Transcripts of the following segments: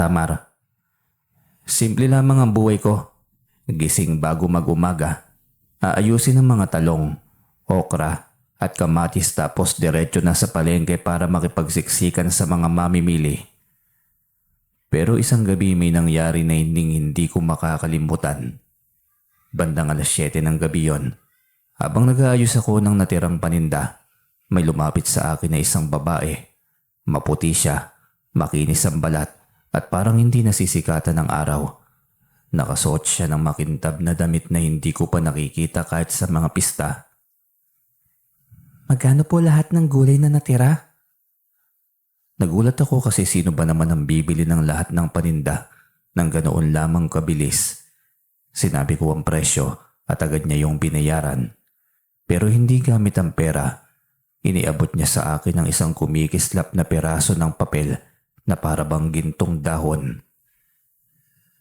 Tamar, simple lamang ang buhay ko. Gising bago mag-umaga. Aayusin ang mga talong, okra at kamatis tapos diretso na sa palengke para makipagsiksikan sa mga mamimili. Pero isang gabi may nangyari na hindi ko makakalimutan. Bandang 7:00 ng gabi yon. Habang nag-aayos ako ng natirang paninda, may lumapit sa akin na isang babae. Maputi siya, makinis ang balat at parang hindi nasisikatan ng araw. Nakasuot siya ng makintab na damit na hindi ko pa nakikita kahit sa mga pista. Magkano po lahat ng gulay na natira? Nagulat ako kasi sino ba naman ang bibili ng lahat ng paninda ng ganoon lamang kabilis. Sinabi ko ang presyo at agad niya yung binayaran. Pero hindi gamit ang pera. Iniabot niya sa akin ang isang kumikislap na peraso ng papel na para bang gintong dahon.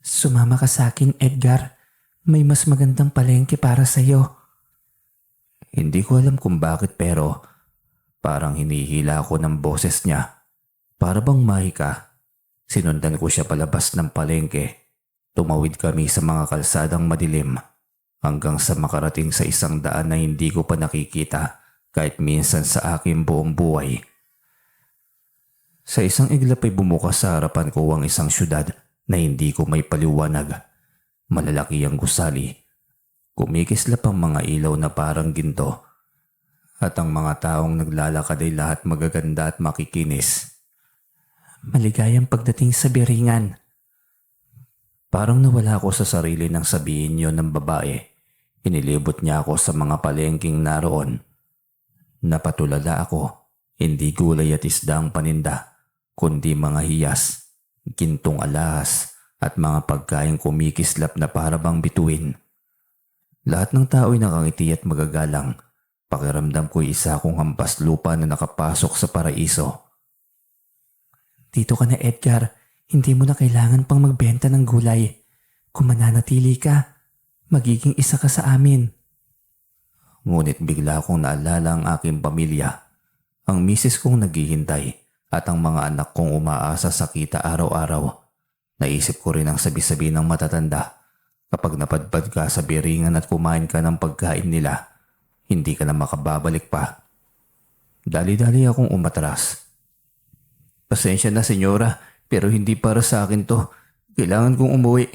Sumama ka sa akin, Edgar. May mas magandang palengke para sa'yo. Hindi ko alam kung bakit pero parang hinihila ako ng boses niya. Para bang mahika. Sinundan ko siya palabas ng palengke. Tumawid kami sa mga kalsadang madilim hanggang sa makarating sa isang daan na hindi ko pa nakikita kahit minsan sa aking buong buhay. Sa isang iglap ay bumukas sa harapan ko ang isang syudad na hindi ko may paliwanag. Malalaki ang gusali. Kumikislap ang mga ilaw na parang ginto. At ang mga taong naglalakad ay lahat magaganda at makikinis. Maligayang pagdating sa Biringan. Parang nawala ako sa sarili nang sabihin yon ng babae. Inilibot niya ako sa mga palengking naroon. Napatulala ako. Hindi gulay at isda ang paninda, kundi mga hiyas, gintong alahas at mga pagkain kumikislap na para bang bituin. Lahat ng tao ay nakangiti at magagalang. Pakiramdam ko'y isa akong hampas lupa na nakapasok sa paraiso. Dito ka na, Edgar. Hindi mo na kailangan pang magbenta ng gulay. Kung mananatili ka, magiging isa ka sa amin. Ngunit bigla akong naalala ang aking pamilya. Ang misis kong naghihintay at ang mga anak kong umaasa sa kita araw-araw. Naisip ko rin ang sabi-sabi ng matatanda. Kapag napadpad ka sa Biringan at kumain ka ng pagkain nila, hindi ka na makababalik pa. Dali-dali akong umatras. Pasensya na senyora, pero hindi para sa akin to. Kailangan kong umuwi.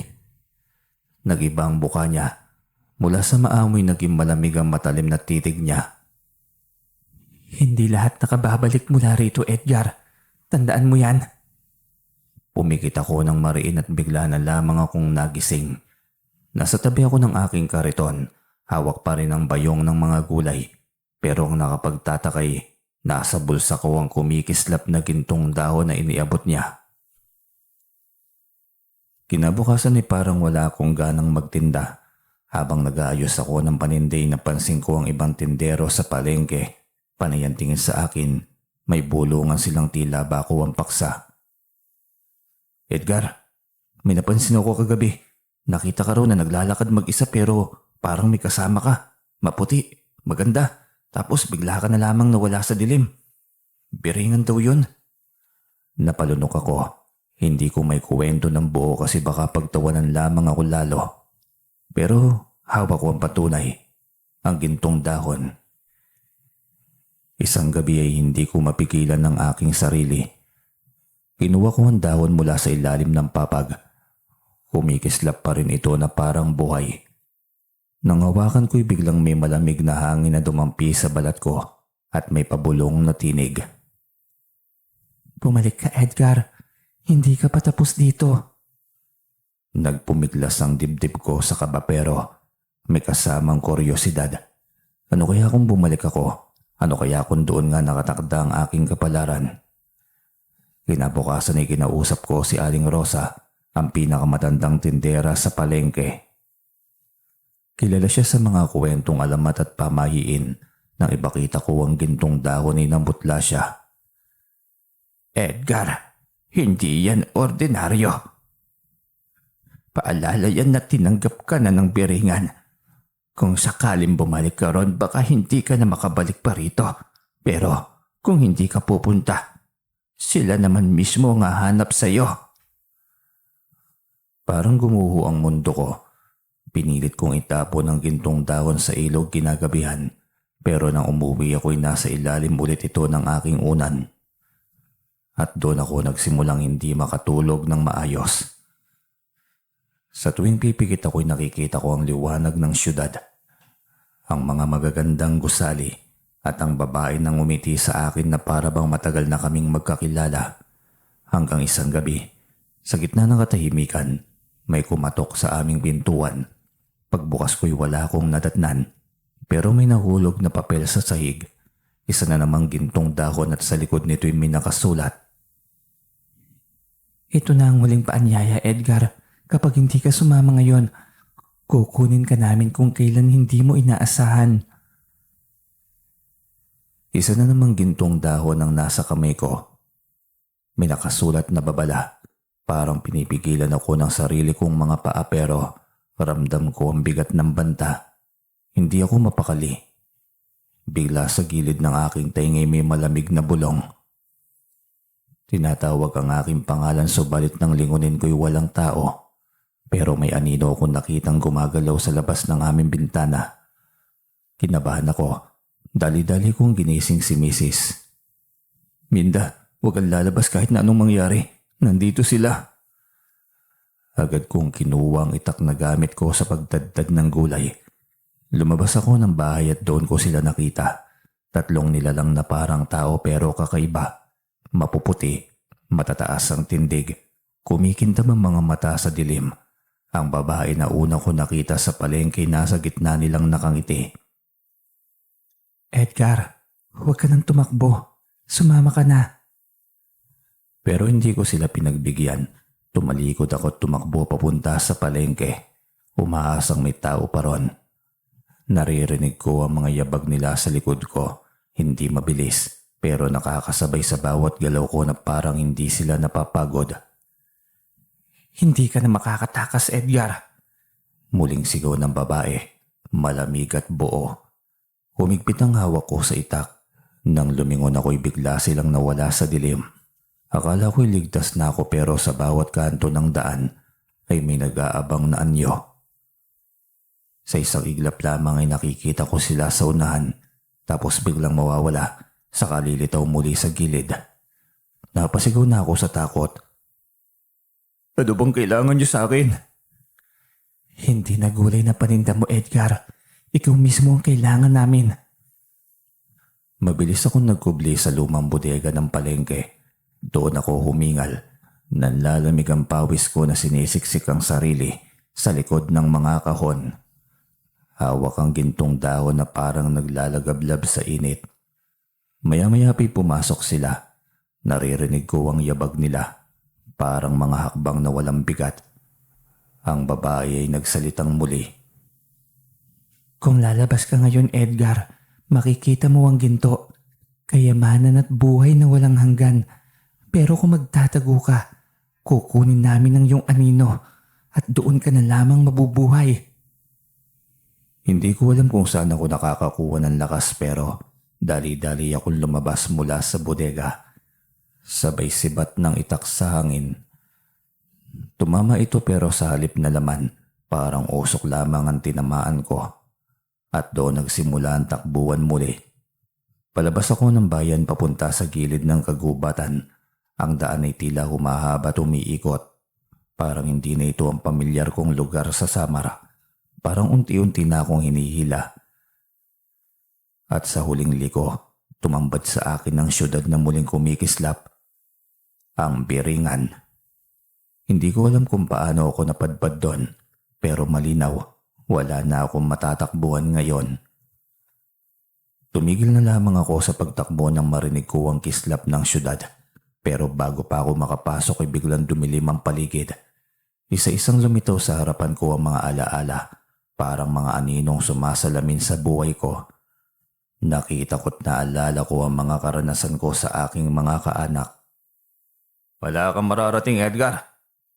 Nagiba ang buka niya. Mula sa maamoy naging malamig ang matalim na titig niya. Hindi lahat nakababalik mula rito, Edgar. Tandaan mo yan. Pumikit ako ng mariin at bigla na lamang akong nagising. Nasa tabi ako ng aking kariton. Hawak pa rin ang bayong ng mga gulay. Pero ang nakapagtatakay, nasa bulsa ko ang kumikislap na gintong dahon na iniabot niya. Kinabukasan ay parang wala akong ganang magtinda. Habang nag-aayos ako ng paninday, napansin ko ang ibang tindero sa palengke. Panay ang tingin sa akin. May bulungan silang tila bako ang paksa. Edgar, may napansin ako kagabi. Nakita ka raw na naglalakad mag-isa pero parang may kasama ka. Maputi, maganda. Tapos bigla ka na lamang nawala sa dilim. Biringan daw yun. Napalunok ako. Hindi ko may kuwento ng buo kasi baka pagtawanan lamang ako lalo. Pero hawak ko ang patunay. Ang gintong dahon. Isang gabi ay hindi ko mapigilan ng aking sarili. Kinuha ko ang dahon mula sa ilalim ng papag. Kumikislap pa rin ito na parang buhay. Nang hawakan ko'y biglang may malamig na hangin na dumampi sa balat ko at may pabulong na tinig. Bumalik ka, Edgar. Hindi ka pa tapos dito. Nagpumiglas ang dibdib ko sa kaba pero may kasamang kuryosidad. Ano kaya kung bumalik ako? Ano kaya kung doon nga nakatakda ang aking kapalaran? Kinabukasan ay kinausap ko si Aling Rosa, ang pinakamatandang tindera sa palengke. Kilala siya sa mga kwentong alamat at pamahiin. Nang ipakita ko ang gintong dahon ay nambutla siya. Edgar, hindi yan ordinaryo. Paalala yan na tinanggap ka na ng Biringan. Kung sakaling bumalik ka ron, baka hindi ka na makabalik pa rito. Pero kung hindi ka pupunta, sila naman mismo ang hahanap sa'yo. Parang gumuho ang mundo ko. Pinilit kong itapon ang gintong dahon sa ilog kinagabihan, pero nang umuwi ako'y nasa ilalim ulit ito ng aking unan. At doon ako nagsimulang hindi makatulog ng maayos. Sa tuwing pipikit ako'y nakikita ko ang liwanag ng syudad, ang mga magagandang gusali at ang babae nang umiti sa akin na para bang matagal na kaming magkakilala. Hanggang isang gabi, sa gitna ng katahimikan, may kumatok sa aming pintuan. Pagbukas ko'y wala akong nadatnan, pero may nahulog na papel sa sahig. Isa na namang gintong dahon at sa likod nito'y may nakasulat. Ito na ang huling paanyaya, Edgar. Kapag hindi ka sumama ngayon, kukunin ka namin kung kailan hindi mo inaasahan. Isa na namang gintong dahon ang nasa kamay ko. May nakasulat na babala. Parang pinipigilan ako ng sarili kong mga paa pero ramdam ko ang bigat ng banta. Hindi ako mapakali. Bigla sa gilid ng aking tainga may malamig na bulong. Tinatawag ang aking pangalan subalit nang lingunin ko'y walang tao. Pero may anino akong nakitang gumagalaw sa labas ng aming bintana. Kinabahan ako. Dali-dali kong ginising si Mrs. Minda, huwag kang lalabas kahit na anong mangyari. Nandito sila. Agad kong kinuha ang itak na gamit ko sa pagdadad ng gulay. Lumabas ako ng bahay at doon ko sila nakita. Tatlong nilalang na parang tao pero kakaiba. Mapuputi, matataas ang tindig. Kumikintab ang mga mata sa dilim. Ang babae na una ko nakita sa palengke nasa gitna nilang nakangiti. Edgar, huwag ka nang tumakbo. Sumama ka na. Pero hindi ko sila pinagbigyan. Tumalikod ako at tumakbo papunta sa palengke. Umaasang may tao pa ron. Naririnig ko ang mga yabag nila sa likod ko. Hindi mabilis pero nakakasabay sa bawat galaw ko na parang hindi sila napapagod. Hindi ka na makakatakas, Edgar. Muling sigaw ng babae. Malamig at buo. Humigpit ang hawak ko sa itak. Nang lumingon ako'y bigla silang nawala sa dilim. Akala ko'y ligtas na ako pero sa bawat kanto ng daan ay may nag-aabang na anyo. Sa isang iglap lamang ay nakikita ko sila sa unahan tapos biglang mawawala saka lilitaw muli sa gilid. Napasigaw na ako sa takot. Ano bang kailangan niyo sa akin? Hindi na gulay na paninda mo, Edgar. Ikaw mismo ang kailangan namin. Mabilis akong nagkubli sa lumang bodega ng palengke. Doon ako humingal. Nanlalamig ang pawis ko na sinisiksik ang sarili sa likod ng mga kahon. Hawak ang gintong dahon na parang naglalagablab sa init. Maya-maya pa'y pumasok sila. Naririnig ko ang yabag nila. Parang mga hakbang na walang bigat. Ang babae ay nagsalitang muli. Kung lalabas ka ngayon, Edgar, makikita mo ang ginto. Kayamanan at buhay na walang hanggan. Pero kung magtatago ka, kukunin namin ang iyong anino at doon ka na lamang mabubuhay. Hindi ko alam kung saan ako nakakakuha ng lakas pero dali-dali akong lumabas mula sa bodega. Sabay sibat ng itak sa hangin. Tumama ito pero sa halip na laman, parang usok lamang ang tinamaan ko. At doon nagsimula ang takbuhan muli. Palabas ako ng bayan papunta sa gilid ng kagubatan. Ang daan ay tila humahaba at umiikot. Parang hindi na ito ang pamilyar kong lugar sa Samar. Parang unti-unti na akong hinihila. At sa huling liko, tumambad sa akin ang syudad na muling kumikislap. Ang Biringan. Hindi ko alam kung paano ako napadpad doon, pero malinaw, wala na akong matatakbuhan ngayon. Tumigil na lamang ako sa pagtakbo nang marinig ko ang kislap ng syudad. Pero bago pa ako makapasok ay biglang dumilim ang paligid. Isa-isang lumitaw sa harapan ko ang mga alaala, parang mga aninong sumasalamin sa buhay ko. Nakita ko't naalala ko ang mga karanasan ko sa aking mga kaanak. Wala kang mararating, Edgar.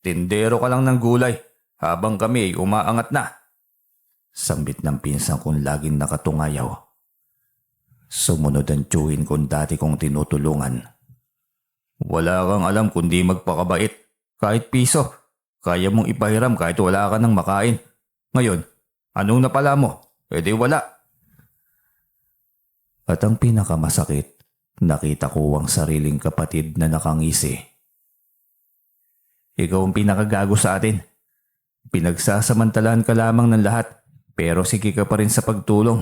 Tindero ka lang ng gulay habang kami ay umaangat na. Sambit ng pinsan kong laging nakatungayaw. Sumunod ang tiyuhin kong dati kong tinutulungan. Wala kang alam kundi magpakabait. Kahit piso. Kaya mong ipahiram kahit wala ka ng makain. Ngayon, anong napala mo? E di wala. At ang pinakamasakit, nakita ko ang sariling kapatid na nakangisi. Ikaw ang pinakagago sa atin. Pinagsasamantalahan ka lamang ng lahat, pero sige ka pa rin sa pagtulong.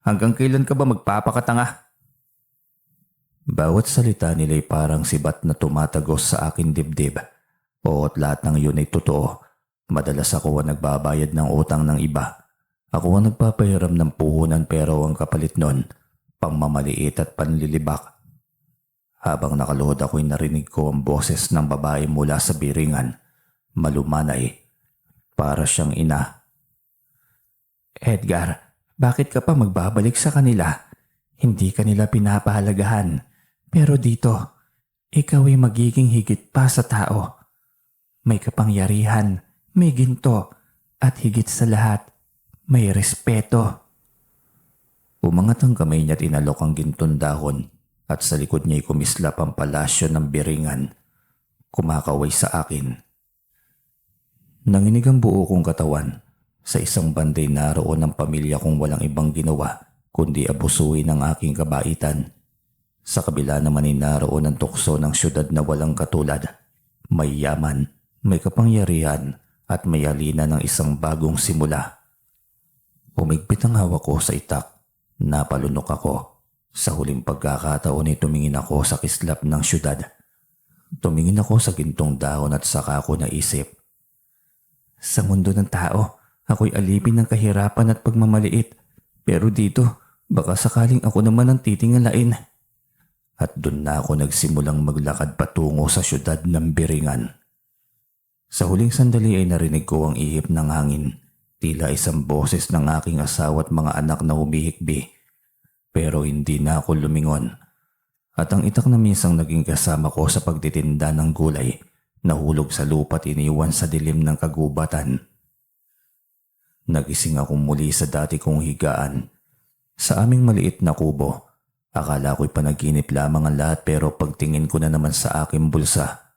Hanggang kailan ka ba magpapakatanga? Bawat salita nila'y parang sibat na tumatagos sa aking dibdib. At lahat ng yun ay totoo. Madalas ako ang nagbabayad ng utang ng iba. Ako ang nagpapahiram ng puhunan pero ang kapalit nun, pangmamaliit at panlilibak. Habang nakaluhod ako'y narinig ko ang boses ng babae mula sa biringan. Malumanay. Para siyang ina. Edgar, bakit ka pa magbabalik sa kanila? Hindi ka nila pinapahalagahan. Pero dito, ikaw ay magiging higit pa sa tao. May kapangyarihan, may ginto, at higit sa lahat, may respeto. Umangat ang kamay niya at inalok ang gintong dahon at sa likod niya'y kumislap ang palasyo ng biringan. Kumakaway sa akin. Nanginig ang buo kong katawan. Sa isang banday naroon ang pamilya kong walang ibang ginawa kundi abusuin ang aking kabaitan. Sa kabila naman ay naroon ang tukso ng syudad na walang katulad. May yaman, may kapangyarihan at may halina ng isang bagong simula. Umigpit ang hawak ko sa itak. Napalunok ako. Sa huling pagkakataon ay tumingin ako sa kislap ng syudad. Tumingin ako sa gintong dahon at saka ako naisip. Sa mundo ng tao, ako'y alipin ng kahirapan at pagmamaliit. Pero dito, baka sakaling ako naman ang titingalain. At doon na ako nagsimulang maglakad patungo sa syudad ng Biringan. Sa huling sandali ay narinig ko ang ihip ng hangin. Tila isang boses ng aking asawa at mga anak na humihikbi. Pero hindi na ako lumingon. At ang itak na minsang naging kasama ko sa pagtitinda ng gulay, nahulog sa lupa at iniwan sa dilim ng kagubatan. Nagising ako muli sa dati kong higaan. Sa aming maliit na kubo. Akala ko'y panaginip lamang ang lahat pero pagtingin ko na naman sa aking bulsa,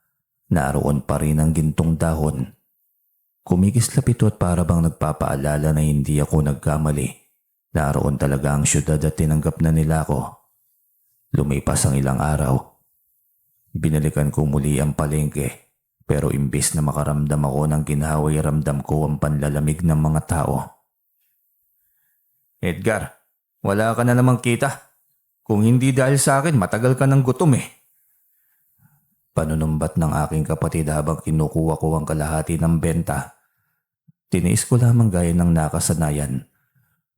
naroon pa rin ang gintong dahon. Kumikislap ito at para bang nagpapaalala na hindi ako nagkamali. Naroon talaga ang syudad at tinanggap na nila ako. Lumipas ang ilang araw. Binalikan ko muli ang palengke pero imbis na makaramdam ako ng ginhawa ay ramdam ko ang panlalamig ng mga tao. Edgar, wala ka na namang kita. Kung hindi dahil sa akin, matagal ka ng gutom eh. Panunumbat ng aking kapatid habang kinukuha ko ang kalahati ng benta. Tiniis ko lamang gaya ng nakasanayan.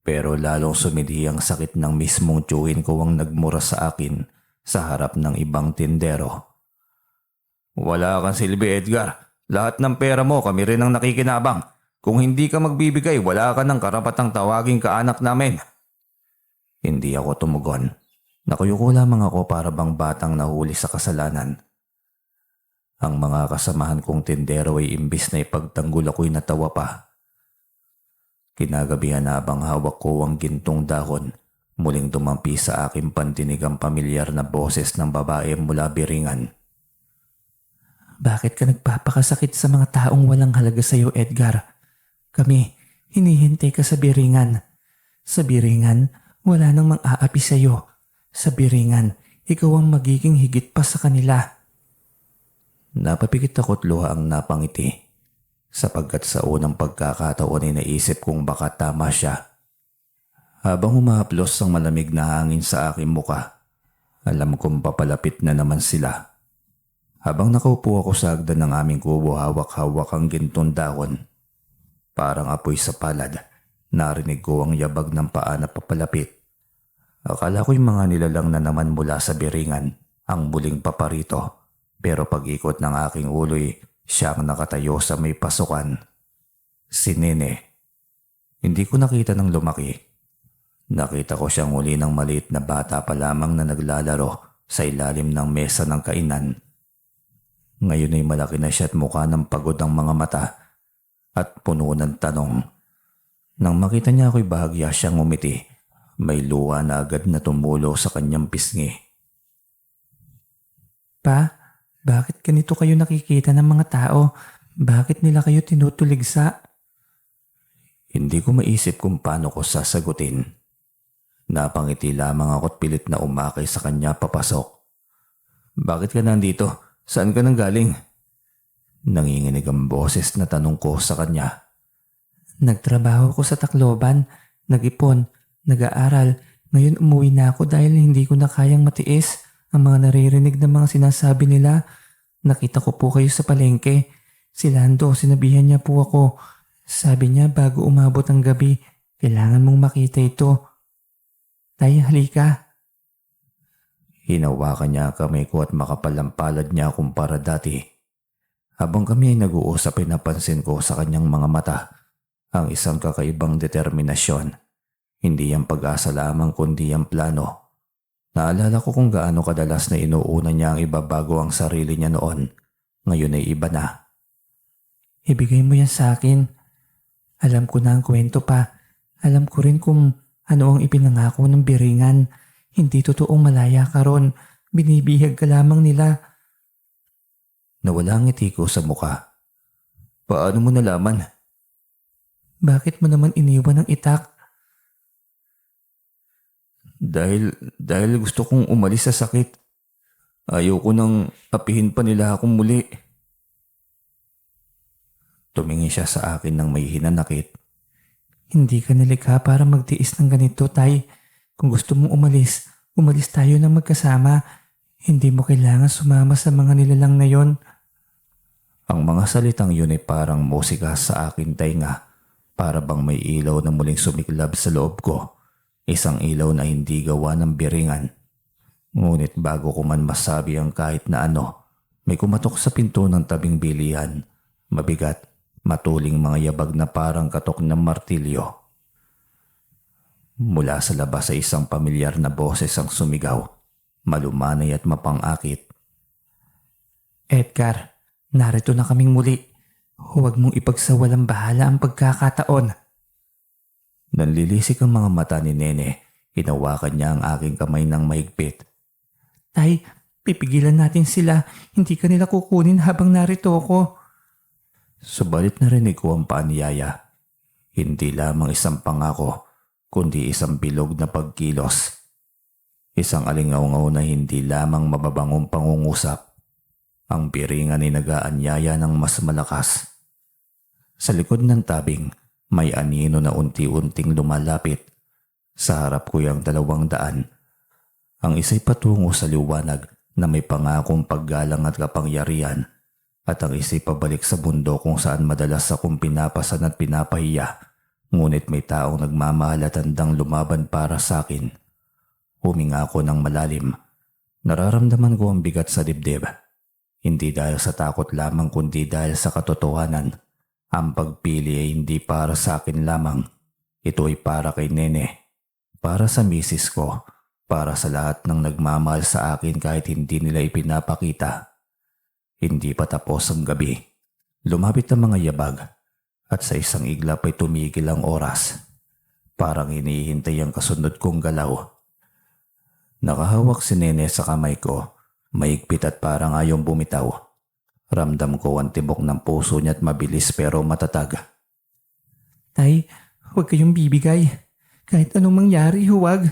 Pero lalong sumidhi ang sakit ng mismong tiyuhin ko ang nagmura sa akin sa harap ng ibang tindero. Wala kang silbi, Edgar. Lahat ng pera mo kami rin ang nakikinabang. Kung hindi ka magbibigay, wala ka ng karapatang tawaging kaanak namin. Hindi ako tumugon. Nakuyuko lamang ako para bang batang nahuli sa kasalanan. Ang mga kasamahan kong tindero ay imbis na ipagtanggol ako'y natawa pa. Kinagabihan na habang hawak ko ang gintong dahon, muling dumampi sa aking pandinig ang pamilyar na boses ng babae mula Biringan. Bakit ka nagpapakasakit sa mga taong walang halaga sa iyo, Edgar? Kami, hinihintay ka sa Biringan. Sa Biringan, wala nang mang-aapi sa iyo. Sa Biringan, ikaw ang magiging higit pa sa kanila. Napapikit ako't luha ang napangiti. Sapagkat sa unang pagkakataon ay naisip kong baka tama siya. Habang humahaplos ang malamig na hangin sa aking muka, alam kong papalapit na naman sila. Habang nakaupo ako sa hagdan ng aming kubo, hawak-hawak ang gintong dahon. Parang apoy sa palad, narinig ko ang yabag ng paa na papalapit. Akala ko'y mga nilalang na naman mula sa Biringan ang muling paparito. Pero pag-ikot ng aking ulo'y siyang nakatayo sa may pasukan. Si Nene. Hindi ko nakita ng lumaki. Nakita ko siyang uli ng maliit na bata pa lamang na naglalaro sa ilalim ng mesa ng kainan. Ngayon ay malaki na siya at mukha ng pagod ang mga mata at puno ng tanong. Nang makita niya ako'y bahagya siyang umiti. May luha na agad na tumulo sa kanyang pisngi. Pa, bakit ganito kayo nakikita ng mga tao? Bakit nila kayo tinutuligsa? Hindi ko maisip kung paano ko sasagutin. Napangiti lamang ako't pilit na umakay sa kanya papasok. Bakit ka nandito? Saan ka nang galing? Nanginginig ang boses na tanong ko sa kanya. Nagtrabaho ko sa Tacloban, nag-ipon, nag-aaral. Ngayon umuwi na ako dahil hindi ko na kayang matiis ang mga naririnig na mga sinasabi nila. Nakita ko po kayo sa palengke. Si Lando, sinabihan niya po ako. Sabi niya bago umabot ang gabi, kailangan mong makita ito. Tay, halika. Hinawakan niya ang kamay ko at makapalampalad niya akong para dati. Habang kami ay nag-uusap ay napansin ko sa kanyang mga mata ang isang kakaibang determinasyon. Hindi ang pag-asa lamang kundi ang plano. Naalala ko kung gaano kadalas na inuuna niya ang ibabago ang sarili niya noon. Ngayon ay iba na. Ibigay mo yan sa akin. Alam ko na ang kwento pa. Alam ko rin kung ano ang ipinangako ng biringan. Hindi totoong malaya ka ron. Binibihag ka lamang nila. Nawala ang ngiti ko sa muka. Paano mo nalaman? Bakit mo naman iniwan ang itak? Dahil gusto kong umalis sa sakit. Ayaw ko nang apihin pa nila akong muli. Tumingin siya sa akin ng may hinanakit. Hindi ka nilikha para magtiis ng ganito, Tay. Kung gusto mong umalis, umalis tayo ng magkasama. Hindi mo kailangan sumama sa mga nilalang na yon. Ang mga salitang yun ay parang musika sa akin tainga. Para bang may ilaw na muling sumiklab sa loob ko. Isang ilaw na hindi gawa ng biringan. Ngunit bago ko man masabi ang kahit na ano, may kumatok sa pinto ng tabing bilihan. Mabigat, matuling mga yabag na parang katok ng martilyo. Mula sa labas ay isang pamilyar na boses ang sumigaw. Malumanay at mapangakit. Edgar, narito na kaming muli. Huwag mong ipagsawalang bahala ang pagkakataon. Nanlilisik ang mga mata ni Nene. Hinawakan niya ang aking kamay ng mahigpit. Tay, pipigilan natin sila. Hindi ka nila kukunin habang narito ako. Subalit narinig ko ang paanyaya. Hindi lamang isang pangako, kundi isang bilog na pagkilos. Isang alingaw-ngaw na hindi lamang mababangong pangungusap. Ang biringan ay nag-aanyaya ng mas malakas. Sa likod ng tabing, may anino na unti-unting lumalapit. Sa harap ko yung 200. Ang isa'y patungo sa liwanag na may pangakong paggalang at kapangyarihan. At ang isa'y pabalik sa bundok kung saan madalas akong pinapasan at pinapahiya. Ngunit may taong nagmamahal at handang lumaban para sa akin. Huminga ako ng malalim. Nararamdaman ko ang bigat sa dibdib. Hindi dahil sa takot lamang kundi dahil sa katotohanan. Ang pagpili ay hindi para sa akin lamang. Ito ay para kay Nene. Para sa misis ko. Para sa lahat ng nagmamahal sa akin kahit hindi nila ipinapakita. Hindi pa tapos ang gabi. Lumapit ang mga yabag. At sa isang iglap ay tumigil ang oras. Parang hinihintay ang kasunod kong galaw. Nakahawak si Nene sa kamay ko. Mahigpit at parang ayong bumitaw. Ramdam ko ang tibok ng puso niya at mabilis pero matatag. Tay, huwag kayong bibigay. Kahit anong mangyari, huwag.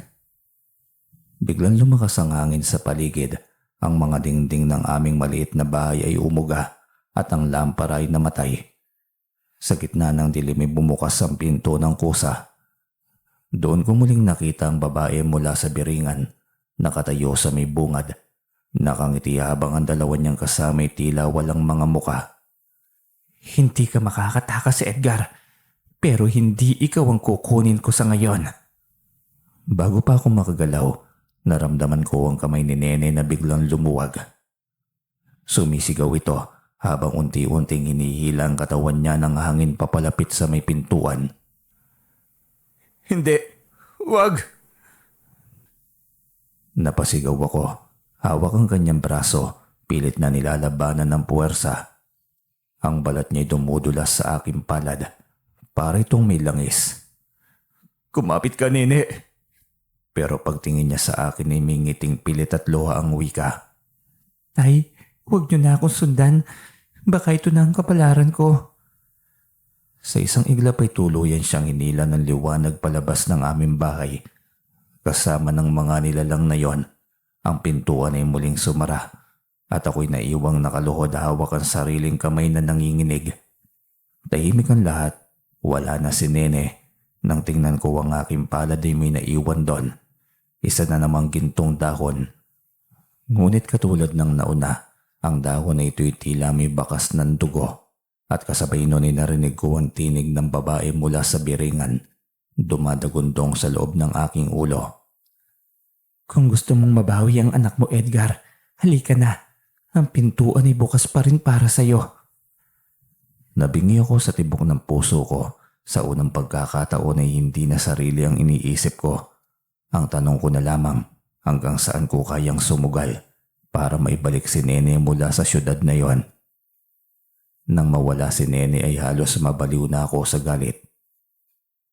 Biglang lumakas ang hangin sa paligid. Ang mga dingding ng aming maliit na bahay ay umuga at ang lampara ay namatay. Sa gitna ng dilim ay bumukas ang pinto ng kusa. Doon ko muling nakita ang babae mula sa biringan. Nakatayo sa may bungad. Nakangiti habang ang dalawa niyang kasama ay tila walang mga muka. Hindi ka makakatakas, Edgar. Pero hindi ikaw ang kukunin ko sa ngayon. Bago pa ako makagalaw, naramdaman ko ang kamay ni Nene na biglang lumuwag. Sumisigaw ito habang unti-unting hinihila ang katawan niya ng hangin papalapit sa may pintuan. Hindi. Wag. Napasigaw ako. Hawak ang kanyang braso, pilit na nilalabanan ng puwersa. Ang balat niya'y dumudulas sa aking palad. Para itong may langis. Kumapit ka, Nene. Pero pagtingin niya sa akin ay mingiting pilit at luha ang wika. Tay, huwag niyo na akong sundan. Baka ito na ang kapalaran ko. Sa isang iglap ay tuluyan siyang hinila ng liwanag palabas ng aming bahay. Kasama ng mga nilalang na yon, ang pintuan ay muling sumara at ako'y naiwang nakaluhod hawak ang sariling kamay na nanginginig. Tahimik ang lahat, wala na si Nene. Nang tingnan ko ang aking palad ay may naiwan doon. Isa na namang gintong dahon. Ngunit katulad ng nauna, ang dahon na ito'y tila may bakas ng dugo. At kasabay noon ay narinig ko ang tinig ng babae mula sa biringan. Dumadagundong sa loob ng aking ulo. Kung gusto mong mabawi ang anak mo, Edgar, halika na. Ang pintuan ay bukas pa rin para sa'yo. Nabingi ako sa tibok ng puso ko. Sa unang pagkakataon ay hindi na sarili ang iniisip ko. Ang tanong ko na lamang, hanggang saan ko kayang sumugal para maibalik si Nene mula sa syudad na yon. Nang mawala si Nene ay halos mabaliw na ako sa galit.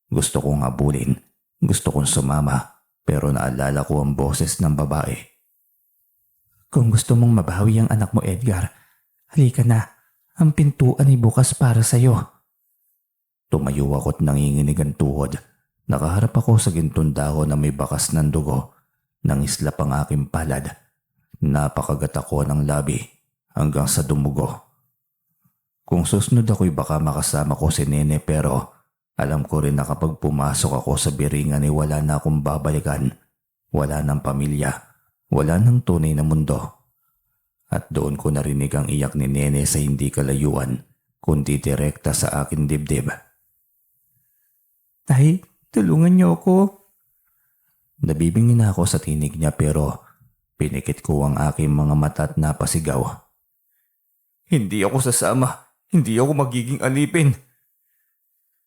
Gusto kong habulin, gusto kong sumama, pero naalala ko ang boses ng babae. Kung gusto mong mabawi ang anak mo, Edgar, halika na. Ang pintuan ay bukas para sa'yo. Tumayo ako't nanginginig ang tuhod. Nakaharap ako sa gintong dahon na may bakas ng dugo. Nangislap ang aking palad. Napakagat ako ng labi hanggang sa dumugo. Kung susunod ako'y baka makasama ko si Nene, pero alam ko rin na kapag pumasok ako sa biringan ay wala na akong babalikan. Wala ng pamilya. Wala ng tunay na mundo. At doon ko narinig ang iyak ni Nene sa hindi kalayuan, kundi direkta sa akin dibdib. Tay, tulungan niyo ako. Nabibingi na ako sa tinig niya pero pinikit ko ang aking mga mata at napasigaw. Hindi ako sasama. Hindi ako magiging alipin.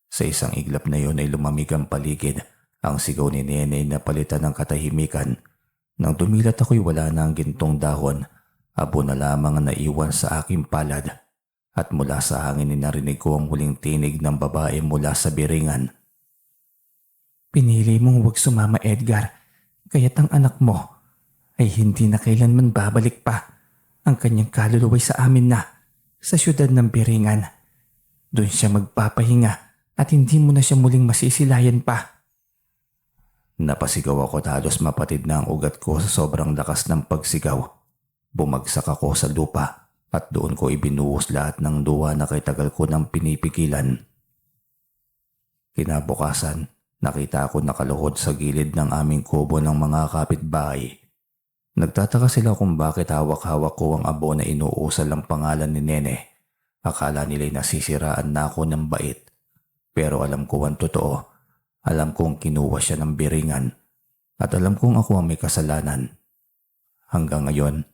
Sa isang iglap na yon ay lumamig ang paligid. Ang sigaw ni Nene na palitan ng katahimikan. Nang dumilat ako'y wala na ang gintong dahon. Abo na lamang ang naiwan sa aking palad. At mula sa hangin ay narinig ko ang huling tinig ng babae mula sa biringan. Pinili mong huwag sumama, Edgar. Kaya't ang anak mo ay hindi na kailanman babalik pa. Ang kanyang kaluluway sa amin na, sa syudad ng biringan. Doon siya magpapahinga at hindi mo na siya muling masisilayan pa. Napasigaw ako at halos mapatid na ang ugat ko sa sobrang lakas ng pagsigaw. Bumagsak ako sa lupa at doon ko ibinuhos lahat ng luha na kay tagal ko nang pinipigilan. Kinabukasan, nakita ako nakaluhod sa gilid ng aming kubo ng mga kapitbahay. Nagtataka sila kung bakit hawak-hawak ko ang abo na inuusal ang pangalan ni Nene. Akala nila'y nasisiraan na ako ng bait. Pero alam ko ang totoo. Alam kong kinuha siya ng biringan. At alam kong ako ang may kasalanan. Hanggang ngayon,